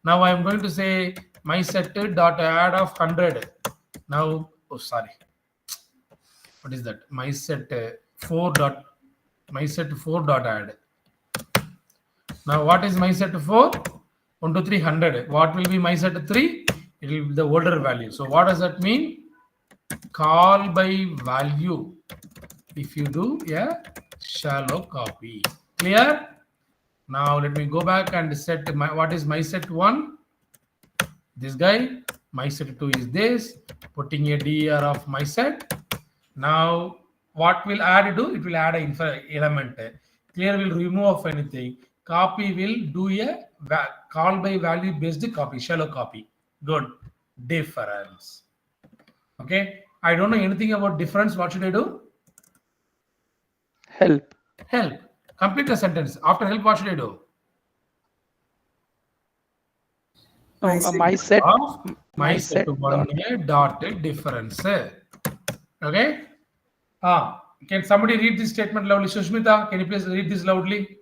Now I am going to say my set dot add of 100. Now, oh sorry, what is that? My set 4 dot my set 4 dot add. Now what is my set 4? 1 2 3 100. What will be my set 3? It will be the older value. So what does that mean? Call by value. If you do a shallow copy. Clear? Now let me go back and set my what is my set 1? This guy. My set 2 is this. Putting a dir of my set. Now what will add do? It will add an element. Clear will remove of anything. Copy will do a call by value based copy, shallow copy. Good. Difference. Okay. I don't know anything about difference. What should I do? Help. Help. Complete the sentence. After help, what should I do? My set. My set one dot difference. Okay. Can somebody read this statement loudly? Sushmita, can you please read this loudly?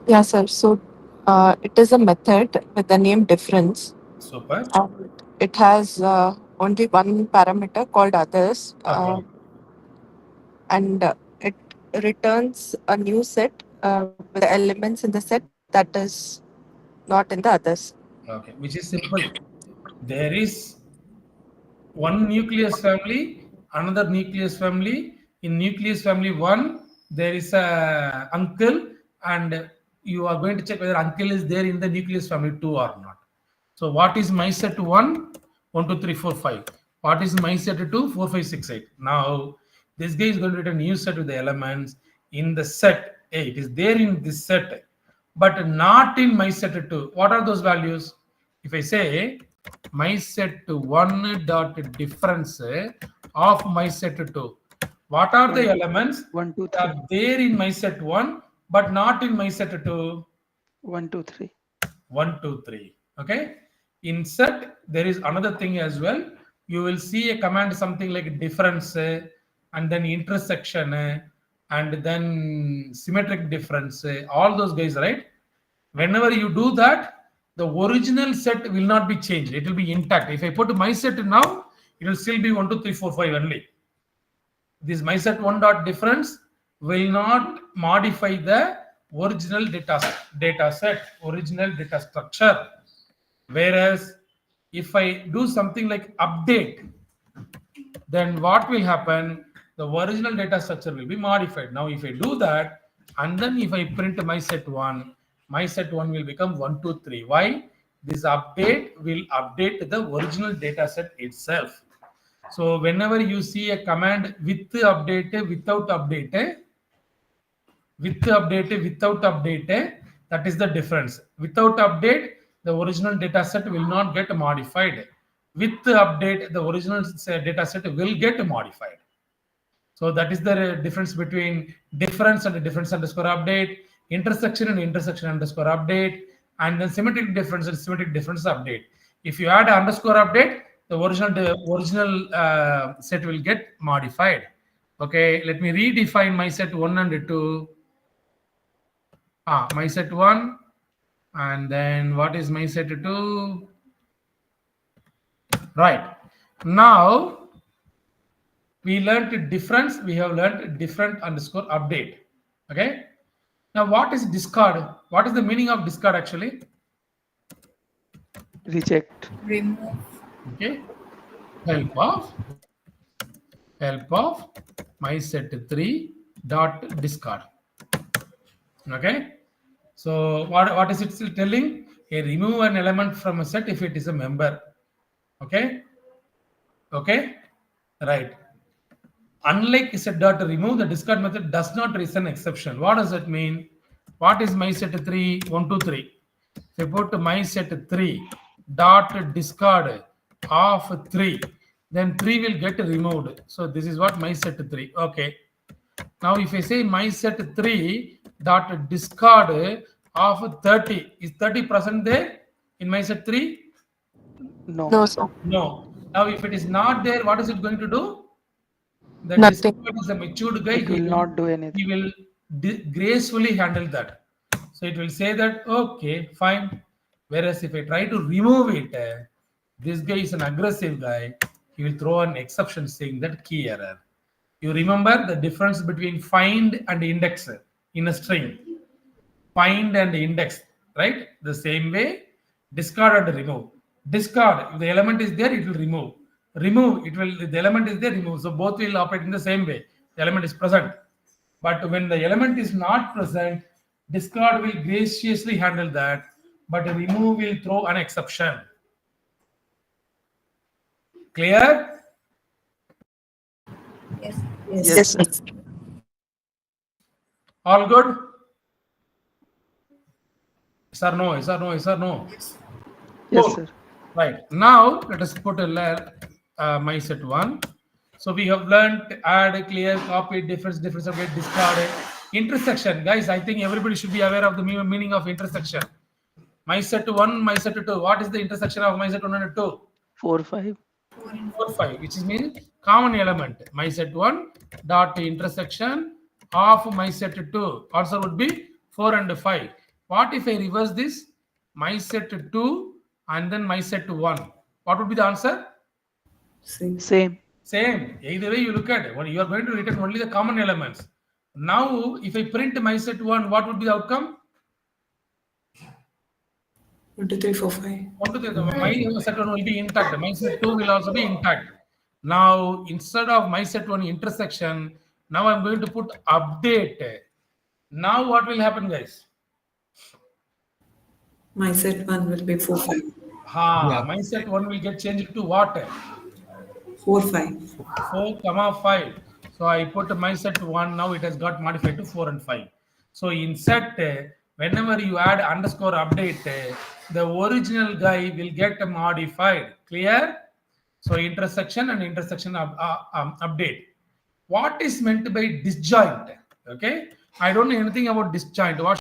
Yeah, sir. So it is a method with the name difference. Super. And it has only one parameter called others. Okay. And it returns a new set with the elements in the set that is not in the others. Okay, which is simple. There is one nucleus family, another nucleus family. In nucleus family 1, there is a uncle, and you are going to check whether uncle is there in the nucleus family 2 or not. So what is my set 1? 1, 2, 3, 4, 5. What is my set 2? 4, 5, 6, 8. Now this guy is going to return a new set with the elements in the set. Hey, it is there in this set, but not in my set 2. What are those values? If I say my set 1 dot difference of my set 2, what are the elements 1 2 that 3. are there in my set 1 but not in my set 2? 1 2 3. 1 2 3. Okay. In set there is another thing as well. You will see a command something like difference and then intersection and then symmetric difference, all those guys, right? Whenever you do that, the original set will not be changed. It will be intact. If I put my set now, it will still be 1 2 3 4 5 only. This my set 1 dot difference will not modify the original data set, original data structure. Whereas if I do something like update, then what will happen? The original data structure will be modified. Now if I do that, and then if I print my set 1, my set 1 will become 1 2 3. Why? This update will update the original data set itself. So whenever you see a command with update, without update, with update, without update, that is the difference. Without update, the original data set will not get modified. With update, the original data set will get modified. So that is the difference between difference and difference underscore update, intersection and intersection underscore update, and then symmetric difference and symmetric difference update. If you add underscore update, the original set will get modified. Okay, let me redefine my set 1 and 2. My set 1, and then what is my set 2? Right. Now we learned difference. We have learned different underscore update. Okay. Now what is discard? What is the meaning of discard actually? Reject. Remove. Okay. Help of my set 3 dot discard. Okay. So what is it still telling? Remove an element from a set if it is a member. Okay. Okay. Right. Unlike set dot remove, the discard method does not raise an exception. What does that mean? What is my set 3? 1 2 3. If I put my set 3 dot discard of 3, then 3 will get removed. So this is what my set 3. Okay. Now if I say my set 3 dot discard of 30, is 30% there in my set 3? No. No, sir. No. Now if it is not there, what is it going to do? The Nothing. discard is a matured guy. It will not do anything. He will gracefully handle that. So it will say that, okay, fine. Whereas if I try to remove it, this guy is an aggressive guy. He will throw an exception saying that key error. You remember the difference between find and index in a string. Find and index, right? The same way, discard and remove. Discard, if the element is there, it will remove. Remove, it will, if the element is there, remove. So both will operate in the same way. The element is present. But when the element is not present, discard will graciously handle that, but remove will throw an exception. Clear? Yes. Yes, sir. All good? Yes or no? Yes or no? Yes or no? Yes, Cool. sir. Right. Now let us put a my set one. So we have learned add, clear, copy, difference, update, discard, intersection. Guys, I think everybody should be aware of the meaning of intersection. My set one, my set two. What is the intersection of my set one and two? 4, 5. 4, 5, which is mean common element. My set one dot intersection of my set two. Answer would be 4 and 5. What if I reverse this? My set two and then my set one. What would be the answer? Same. Same. Either way you look at it, you are going to return only the common elements. Now, if I print my set one, what would be the outcome? 1, 2, 3, 4, 5. 1, 2, 3. My set one will be intact. My set two will also be intact. Now, instead of my set one intersection, now I'm going to put update. Now, what will happen, guys? My set 1 will be 4, 5. My set one will get changed to what? 4, 5. 4, 5. So I put my set 1. Now it has got modified to 4 and 5. So in set, whenever you add underscore update, the original guy will get modified. Clear? So intersection and intersection update. What is meant by disjoint? Okay. I don't know anything about disjoint. What